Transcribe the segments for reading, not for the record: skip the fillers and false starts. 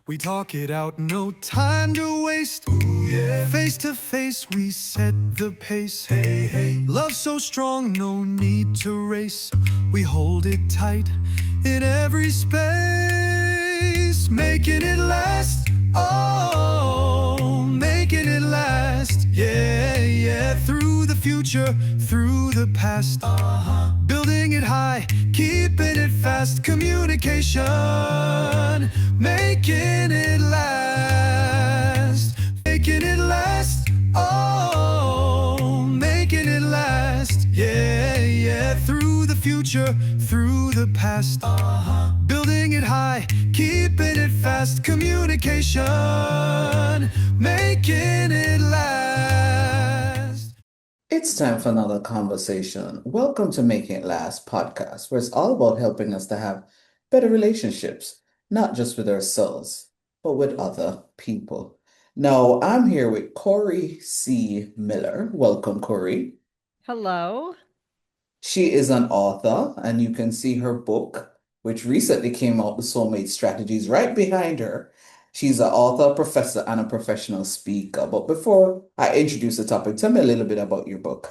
We talk it out, no time to waste. Ooh, yeah. Face to face, we set the pace. Hey, hey. Love so strong, no need to race. We hold it tight in every space, making it last. Oh, making it last. Yeah, yeah. Through the future, through the past. Building it high, keeping it fast. Communication, making it last. Making it last. Oh, making it last. Yeah, yeah. Through the future, through the past. Building it high, keeping it fast. Communication, making it last. It's time for another conversation. Welcome to Making It Last podcast, where it's all about helping us to have better relationships, not just with ourselves, but with other people. Now, I'm here with Corey C. Miller. Welcome, Corey. Hello. She is an author, and you can see her book, which recently came out, The Soulmate Strategies, right behind her. She's an author, professor, and a professional speaker. But before I introduce the topic, tell me a little bit about your book.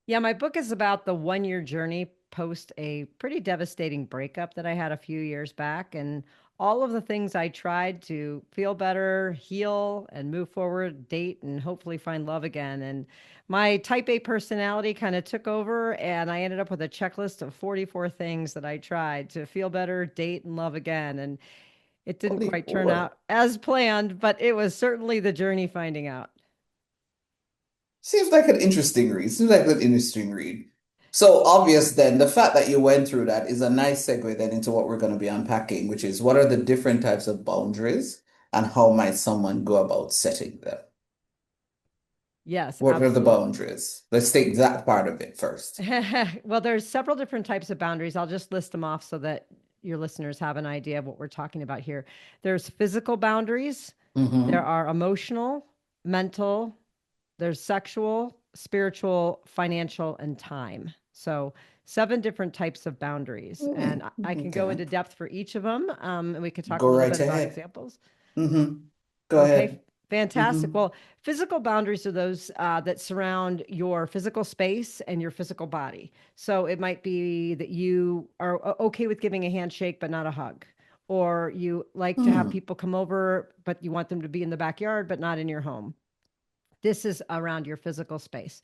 Yeah, my book is about the 1 year journey post a pretty devastating breakup that I had a few years back, and all of the things I tried to feel better, heal, and move forward, date, and hopefully find love again. And my type A personality kind of took over, and I ended up with a checklist of 44 things that I tried to feel better, date, and love again. And it didn't quite turn 44. out as planned, but it was certainly the journey finding out. Seems like an interesting read. Seems like an interesting read. So obvious then, the fact that you went through that is a nice segue then into what we're going to be unpacking, which is what are the different types of boundaries and how might someone go about setting them? Yes, What are the absolutely. boundaries? Let's take that part of it first. Well, there's several different types of boundaries. I'll just list them off so that your listeners have an idea of what we're talking about here. There's physical boundaries, there Mm-hmm. are emotional, mental, there's sexual, spiritual, financial, and time. So, seven different types of boundaries. And I can go Okay. into depth for each of them, and we could talk a Go little right bit about ahead. examples. Mm-hmm. Go Okay, ahead. fantastic. Mm-hmm. Well, physical boundaries are those that surround your physical space and your physical body. So it might be that you are okay with giving a handshake, but not a hug. Or you like to have Hmm. people come over, but you want them to be in the backyard, but not in your home. This is around your physical space.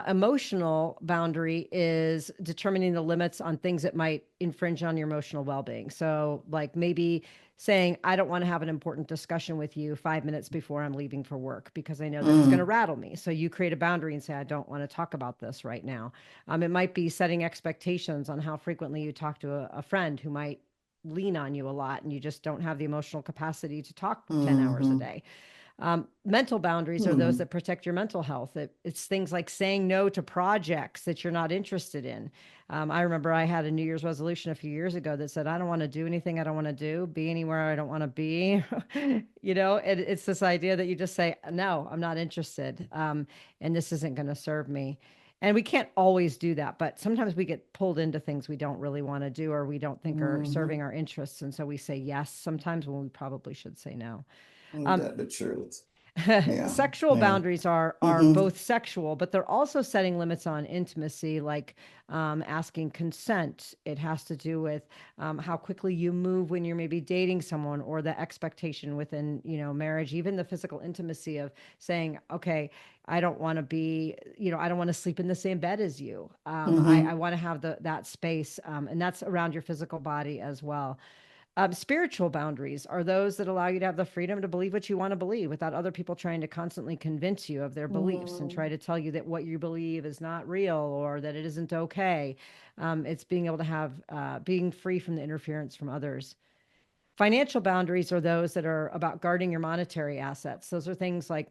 Emotional boundary is determining the limits on things that might infringe on your emotional well-being. So, like maybe saying, I don't want to have an important discussion with you 5 minutes before I'm leaving for work because I know that it's going to Mm. rattle me. So you create a boundary and say, I don't want to talk about this right now. It might be setting expectations on how frequently you talk to a friend who might lean on you a lot and you just don't have the emotional capacity to talk 10 hours a Mm-hmm. day. Mental boundaries are those Hmm. that protect your mental health. It's things like saying no to projects that you're not interested in. I remember I had a New Year's resolution a few years ago that said, I don't want to do anything I don't want to do, be anywhere I don't want to be. It's this idea that you just say, no, I'm not interested. And this isn't going to serve me. And we can't always do that, but sometimes we get pulled into things we don't really want to do or we don't think are Mm-hmm. serving our interests. And so we say yes sometimes when we probably should say no. Ain't Um, that the truth? Yeah. Sexual Yeah. boundaries are Mm-hmm. both sexual, but they're also setting limits on intimacy, like asking consent. It has to do with how quickly you move when you're maybe dating someone, or the expectation within marriage. Even the physical intimacy of saying, "Okay, I don't want to be, I don't want to sleep in the same bed as you. I Mm-hmm. want to have that space," and that's around your physical body as well. Spiritual boundaries are those that allow you to have the freedom to believe what you want to believe without other people trying to constantly convince you of their beliefs and try to tell you that what you believe is not real or that it isn't okay. It's being able to have, being free from the interference from others. Financial boundaries are those that are about guarding your monetary assets. Those are things like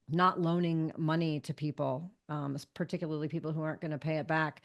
not loaning money to people, particularly people who aren't going to pay it back.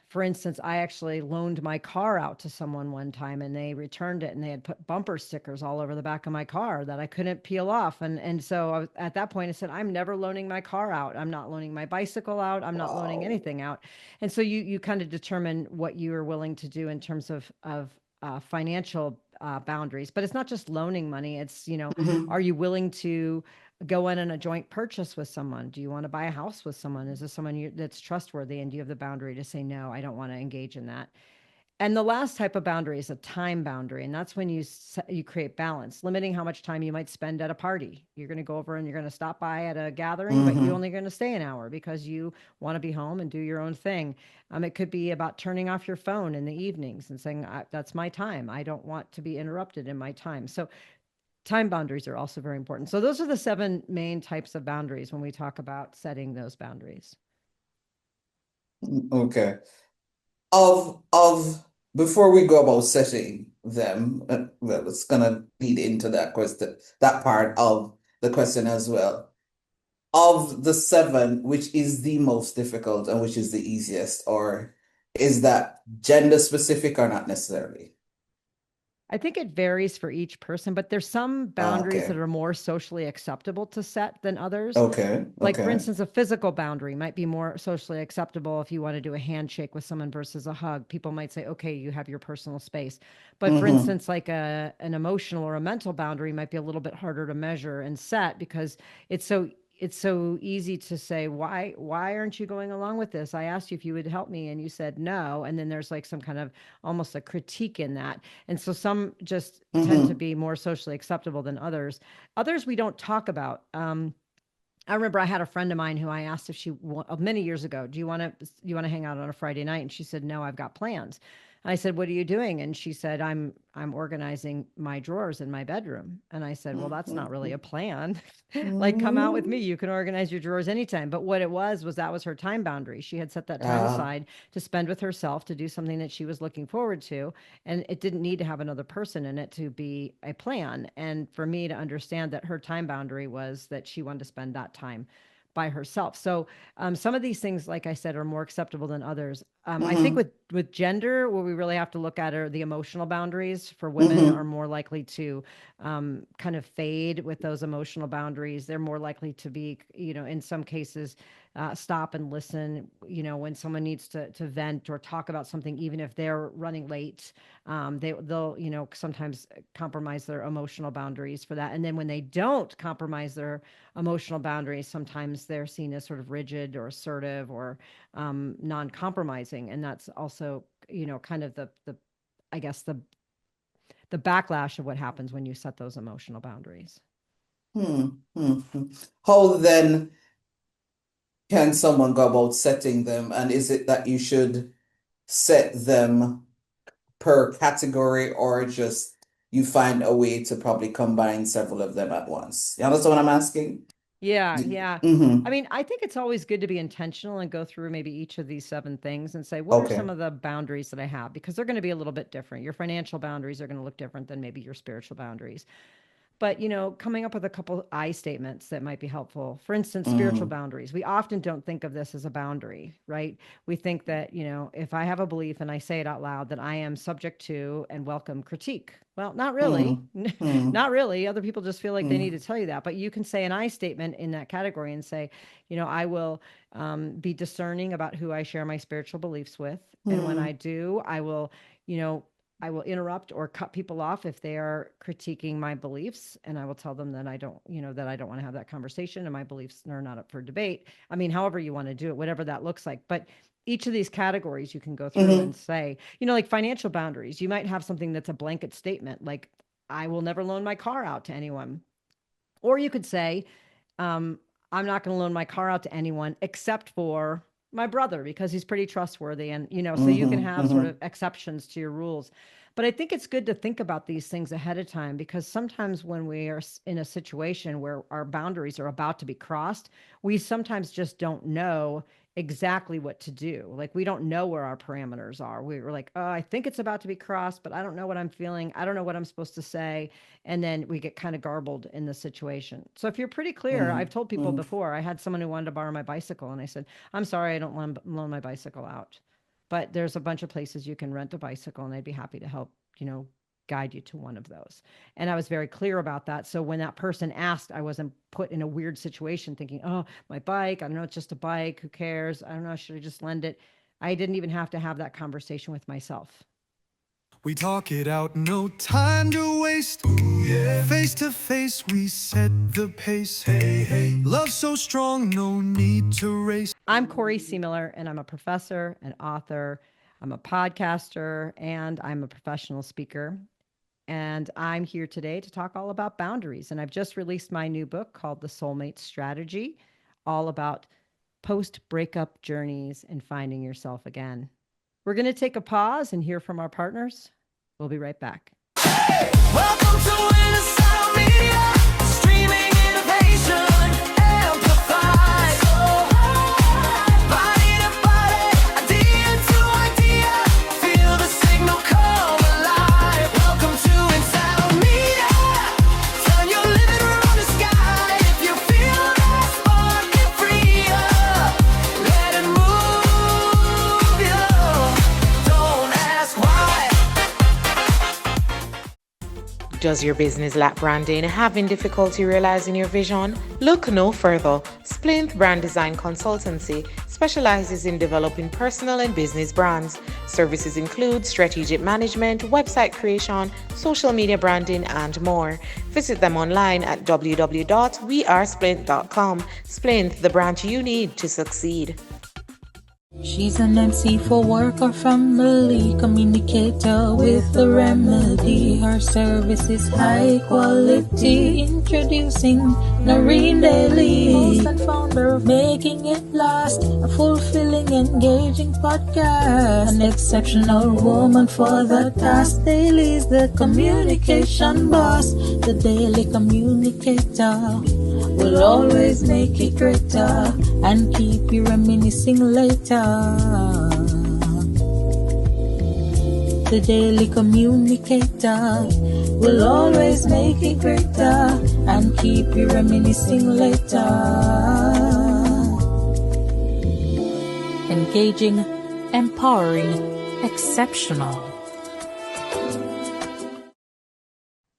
For instance, I actually loaned my car out to someone one time and they returned it and they had put bumper stickers all over the back of my car that I couldn't peel off. And so at that point I said, I'm never loaning my car out. I'm not loaning my bicycle out. I'm not loaning Wow. anything out. And so you kind of determine what you are willing to do in terms of financial boundaries. But it's not just loaning money. It's, Mm-hmm. are you willing to go in on a joint purchase with someone? Do you want to buy a house with someone? Is this someone that's trustworthy? And do you have the boundary to say, no, I don't want to engage in that? And the last type of boundary is a time boundary, and that's when you create balance, limiting how much time you might spend at a party. You're going to go over and you're going to stop by at a gathering, but you Mm-hmm. only going to stay an hour because you want to be home and do your own thing. It could be about turning off your phone in the evenings and saying, "That's my time. I don't want to be interrupted in my time." So time boundaries are also very important. So those are the seven main types of boundaries when we talk about setting those boundaries. Okay. Of before we go about setting them, well, it's gonna lead into that question, that part of the question as well. Of the seven, which is the most difficult and which is the easiest, or is that gender specific or not necessarily? I think it varies for each person, but there's some boundaries that Okay. are more socially acceptable to set than others. Okay. Like, for Okay. instance, a physical boundary might be more socially acceptable if you want to do a handshake with someone versus a hug. People might say, okay, you have your personal space. But for Mm-hmm. instance, like an emotional or a mental boundary might be a little bit harder to measure and set because it's so it's so easy to say, why aren't you going along with this? I asked you if you would help me and you said no. And then there's like some kind of almost a critique in that. And so some just tend to Mm-hmm. be more socially acceptable than others. Others we don't talk about. I remember I had a friend of mine who I asked if many years ago, do you want to hang out on a Friday night? And she said, no, I've got plans. I said, what are you doing? And she said, I'm organizing my drawers in my bedroom. And I said, well, that's not really a plan. Like, come out with me. Mm-hmm. You can organize your drawers anytime. But what it was that was her time boundary. She had set that time Ah. aside to spend with herself, to do something that she was looking forward to. And it didn't need to have another person in it to be a plan. And for me to understand that her time boundary was that she wanted to spend that time by herself. So some of these things, like I said, are more acceptable than others. I think Mm-hmm. with gender, what we really have to look at are the emotional boundaries. For women, are Mm-hmm. more likely to kind of fade with those emotional boundaries. They're more likely to be, in some cases, stop and listen. When someone needs to vent or talk about something, even if they're running late, they'll sometimes compromise their emotional boundaries for that. And then when they don't compromise their emotional boundaries, sometimes they're seen as sort of rigid or assertive or non-compromising, and that's also kind of the I guess the backlash of what happens when you set those emotional boundaries. Hmm. Hmm. Hmm. How then can someone go about setting them? And is it that you should set them per category or just you find a way to probably combine several of them at once? You understand what I'm asking? Yeah, yeah. I Mm-hmm. mean, I think it's always good to be intentional and go through maybe each of these seven things and say, what are some Okay. of the boundaries that I have? Because they're going to be a little bit different. Your financial boundaries are going to look different than maybe your spiritual boundaries. But coming up with a couple I statements that might be helpful. For instance, spiritual Mm-hmm. boundaries. We often don't think of this as a boundary, right? We think that, if I have a belief and I say it out loud, that I am subject to and welcome critique. Well, not really. Mm-hmm. Not really. Other people just feel like they need Mm-hmm. to tell you that. But you can say an I statement in that category and say, I will be discerning about who I share my spiritual beliefs with. And when I do, you know, I will interrupt or cut people off if they are critiquing my beliefs, and I will tell them that I don't want to have that conversation and my beliefs are not up for debate. I mean, however you want to do it, whatever that looks like. But each of these categories you can go through and Mm-hmm. say, like financial boundaries, you might have something that's a blanket statement, like I will never loan my car out to anyone. Or you could say, um, I'm not going to loan my car out to anyone except for my brother because he's pretty trustworthy. And, so you can Mm-hmm. have sort Mm-hmm. of exceptions to your rules. But I think it's good to think about these things ahead of time because sometimes when we are in a situation where our boundaries are about to be crossed, we sometimes just don't know exactly what to do. Like we don't know where our parameters are. We're like, oh, I think it's about to be crossed, but I don't know what I'm feeling. I don't know what I'm supposed to say. And then we get kind of garbled in the situation. So if you're pretty clear, I've told people Mm-hmm. before, I had someone who wanted to borrow my bicycle and I said, I'm sorry, I don't loan my bicycle out. But there's a bunch of places you can rent a bicycle and they'd be happy to help, guide you to one of those. And I was very clear about that. So when that person asked, I wasn't put in a weird situation thinking, oh, my bike, I don't know, it's just a bike. Who cares? I don't know. Should I just lend it? I didn't even have to have that conversation with myself. We talk it out, no time to waste. Ooh, yeah. Face to face, we set the pace. Hey, hey. Love so strong, no need to race. I'm Corey Seemiller, and I'm a professor, an author, I'm a podcaster, and I'm a professional speaker. And I'm here today to talk all about boundaries. And I've just released my new book called The Soulmate Strategy, all about post breakup journeys and finding yourself again. We're going to take a pause and hear from our partners. We'll be right back. Welcome to Insight Media, streaming innovation, amplified. Body to body, idea to idea, feel the signal come alive. Welcome to Insight Media, turn your living room to sky. If you feel that spark and free up, let it move you. Don't ask why. Does your business lack branding? Having difficulty realizing your vision? Look no further. Splinth Brand Design Consultancy specializes in developing personal and business brands. Services include strategic management, website creation, social media branding, and more. Visit them online at www.wearesplint.com. Splinth, the brand you need to succeed. She's an MC for work or family, communicator with a remedy. Her service is high quality. Introducing Noreen Daly, host and founder of Making It Last, a fulfilling, engaging podcast. An exceptional woman for the task. Daly is the communication boss, the daily communicator. Will always make it greater and keep you reminiscing later. The daily communicator will always make it greater and keep you reminiscing later. Engaging, empowering, exceptional.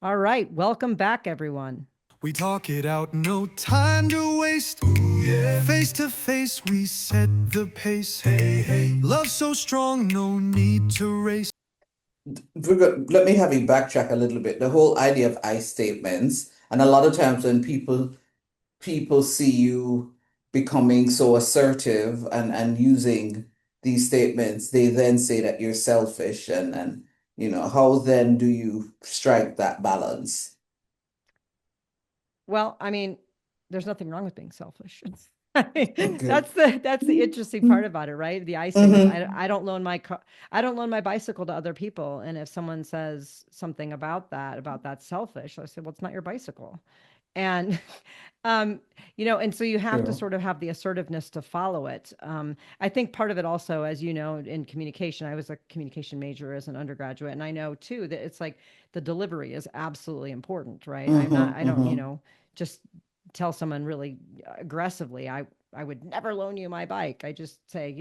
All right. Welcome back, everyone. We talk it out, no time to waste. Ooh, yeah. Face to face, we set the pace. Hey, hey. Love so strong, no need to race. Let me have you backtrack a little bit. The whole idea of I statements, and a lot of times when people see you becoming so assertive and using these statements, they then say that you're selfish and how then do you strike that balance? Well, I mean, there's nothing wrong with being selfish. I mean, Okay. that's the interesting part about it, right? The I statements. I don't loan my I don't loan my bicycle to other people, and if someone says something about that's selfish, I say, well, it's not your bicycle, and and so you have to True. sort of have the assertiveness to follow it. I think part of it also, as you know, in communication, I was a communication major as an undergraduate, and I know too that it's like the delivery is absolutely important, right? I don't, just tell someone really aggressively, I would never loan you my bike. I just say,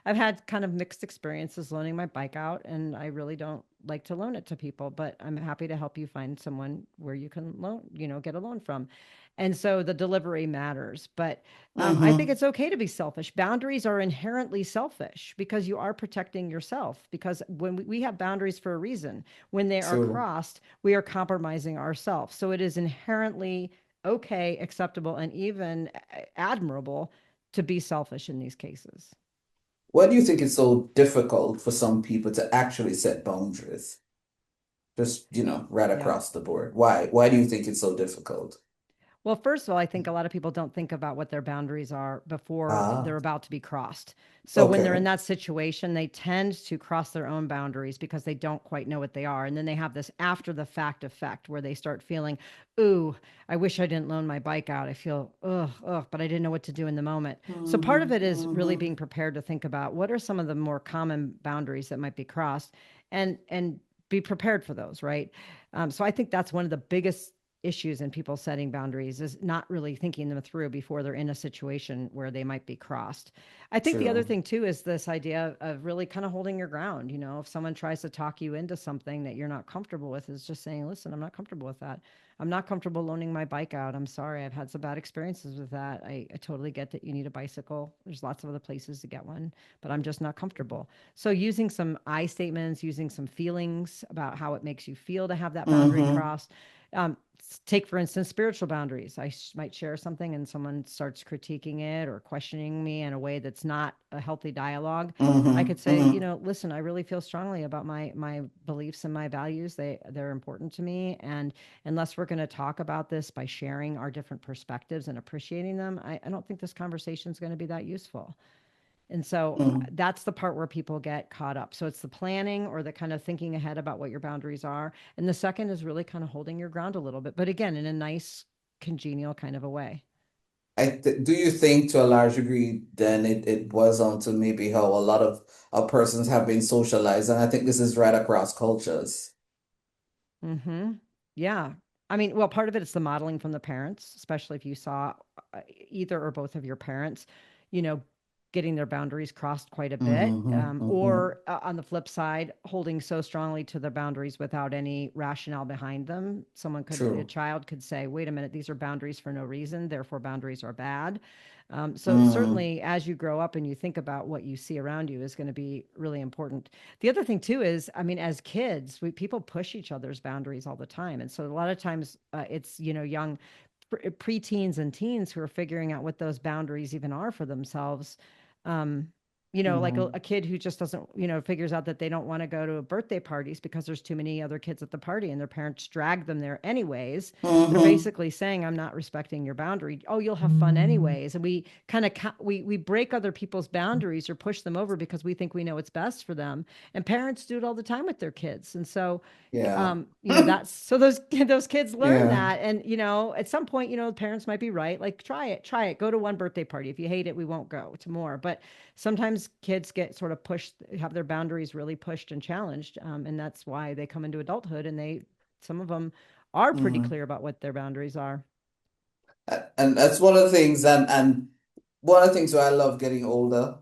I've had kind of mixed experiences loaning my bike out, and I really don't like to loan it to people, but I'm happy to help you find someone where you can loan, get a loan from. And so the delivery matters. But I think it's okay to be selfish. Boundaries are inherently selfish because you are protecting yourself. Because when we have boundaries for a reason, when they are True. crossed, we are compromising ourselves. So it is inherently okay, acceptable, and even admirable to be selfish in these cases. Why do you think it's so difficult for some people to actually set boundaries? Just, right Yeah. across the board. Why? Why do you think it's so difficult? Well, first of all, I think a lot of people don't think about what their boundaries are before Ah, they're about to be crossed. So when they're in okay. that situation, they tend to cross their own boundaries because they don't quite know what they are. And then they have this after the fact effect where they start feeling, ooh, I wish I didn't loan my bike out. I feel, ugh, but I didn't know what to do in the moment. So part of it is really being prepared to think about what are some of the more common boundaries that might be crossed and be prepared for those, right? So I think that's one of the biggest issues in people setting boundaries is not really thinking them through before they're in a situation where they might be crossed. I think the other True. thing too is this idea of really kind of holding your ground. If someone tries to talk you into something that you're not comfortable with, is just saying, listen, I'm not comfortable with that. I'm not comfortable loaning my bike out. I'm sorry. I've had some bad experiences with that. I totally get that you need a bicycle. There's lots of other places to get one, but I'm just not comfortable. So using some I statements, using some feelings about how it makes you feel to have that boundary Mm-hmm. crossed. Take, for instance, spiritual boundaries. I might share something and someone starts critiquing it or questioning me in a way that's not a healthy dialogue. I Mm-hmm. could say, Mm-hmm. listen, I really feel strongly about my beliefs and my values. They're important to me, and unless we're going to talk about this by sharing our different perspectives and appreciating them, I don't think this conversation is going to be that useful. And so Mm-hmm. that's the part where people get caught up. So it's the planning or the kind of thinking ahead about what your boundaries are. And the second is really kind of holding your ground a little bit, but again, in a nice, congenial kind of a way. Do you think to a large degree then it boils down to maybe how a lot of persons have been socialized, and I think this is right across cultures. Mm-hmm. Yeah. I mean, well, part of it is the modeling from the parents, especially if you saw either or both of your parents, you know, getting their boundaries crossed quite a bit. Mm-hmm. Mm-hmm. Or on the flip side, holding so strongly to their boundaries without any rationale behind them. A True. child could say, wait a minute, these are boundaries for no reason, therefore boundaries are bad. So Mm-hmm. certainly as you grow up and you think about what you see around you is going to be really important. The other thing too is, I mean, as kids, people push each other's boundaries all the time, and so a lot of times it's young preteens and teens who are figuring out what those boundaries even are for themselves. Um, like Mm-hmm. a kid who just doesn't, figures out that they don't want to go to birthday parties because there's too many other kids at the party and their parents drag them there anyways. They're Mm-hmm. basically saying, I'm not respecting your boundary. Oh, you'll have fun anyways. And we kind of, we break other people's boundaries or push them over because we think we know what's best for them. And parents do it all the time with their kids. And so, Yeah. that's so those those kids learn Yeah. that. And at some point, parents might be right, like try it, go to one birthday party. If you hate it, we won't go to more. But sometimes kids get sort of pushed, have their boundaries really pushed and challenged, and that's why they come into adulthood and some of them are pretty Mm-hmm. clear about what their boundaries are. And that's one of the things, and one of the things why I love getting older,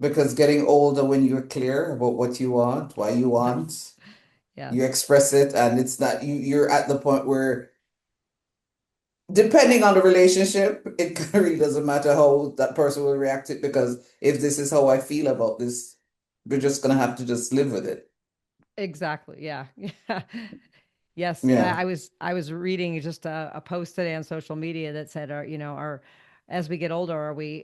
because getting older when you're clear about what you want, why you Yes, want, you yes, express it, and it's not you're at the point where depending on the relationship, it really doesn't matter how that person will react to it, because if this is how I feel about this, we're just gonna have to just live with it. exactly, yeah. Yeah. Yes, Yeah. I was reading just a post today on social media that said, our as we get older, are we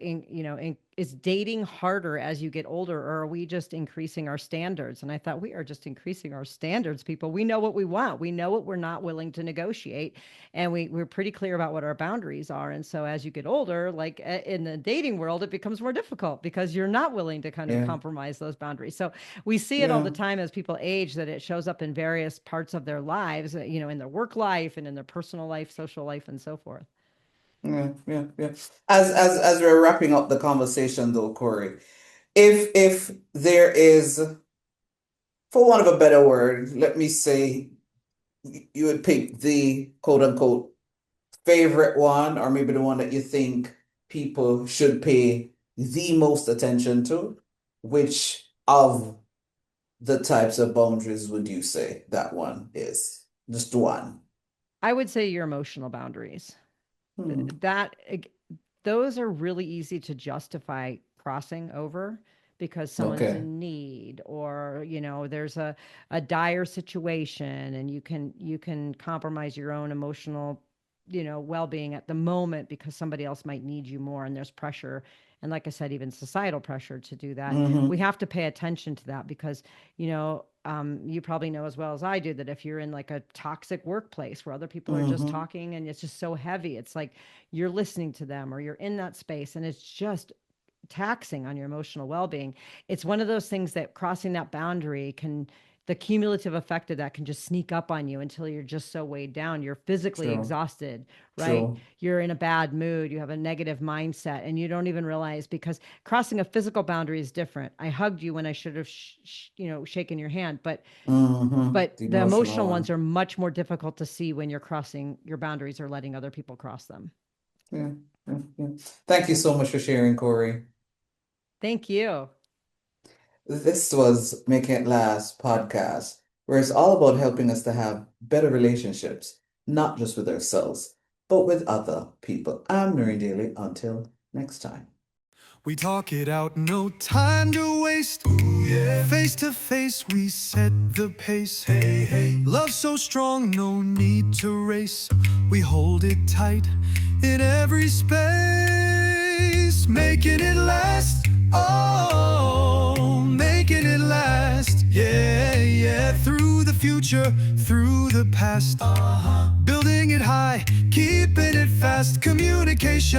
is dating harder as you get older, or are we just increasing our standards? And I thought, we are just increasing our standards, people. We know what we want. We know what we're not willing to negotiate, and we're pretty clear about what our boundaries are. And so as you get older, like in the dating world, it becomes more difficult because you're not willing to kind of Yeah. compromise those boundaries. So we see it all the Yeah. time as people age, that it shows up in various parts of their lives, in their work life and in their personal life, social life, and so forth. Yeah. Yeah. Yeah. As we're wrapping up the conversation though, Corey, if there is, for want of a better word, let me say you would pick the quote unquote favorite one, or maybe the one that you think people should pay the most attention to, which of the types of boundaries would you say that one is? Just one. I would say your emotional boundaries. Hmm. That those are really easy to justify crossing over because someone is Okay. in need, or there's a dire situation, and you can compromise your own emotional well-being at the moment because somebody else might need you more, and there's pressure, and like I said, even societal pressure to do that. We Mm-hmm. have to pay attention to that because you probably know as well as I do that if you're in like a toxic workplace where other people are just Mm-hmm. talking and it's just so heavy, it's like you're listening to them or you're in that space and it's just taxing on your emotional well-being. It's one of those things that crossing that boundary can the cumulative effect of that can just sneak up on you until you're just so weighed down. You're physically True. exhausted, right? True. You're in a bad mood. You have a negative mindset, and you don't even realize, because crossing a physical boundary is different. I hugged you when I should have, shaken your hand, but The the emotional emotional one. ones are much more difficult to see when you're crossing your boundaries or letting other people cross them. Yeah, yeah, yeah. Thank you so much for sharing, Corey. Thank you. This was Making It Last podcast, where it's all about helping us to have better relationships, not just with ourselves, but with other people. I'm Nuri Daly. Until next time. We talk it out, no time to waste. Ooh, yeah. Face to face, we set the pace. Hey, hey. Love so strong, no need to race. We hold it tight in every space, making it last. Oh, making it last. Yeah, yeah. Through the future, through the past. Building it high, keeping it fast. Communication,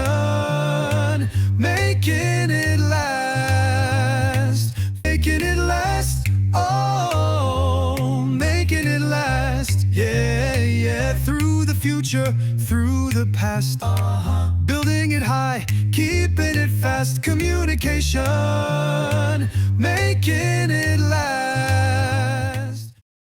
making it last. Making it last. Oh, making it last. Yeah, yeah. Through the future, through the past. Building it high, keeping it fast. Communication, making it last.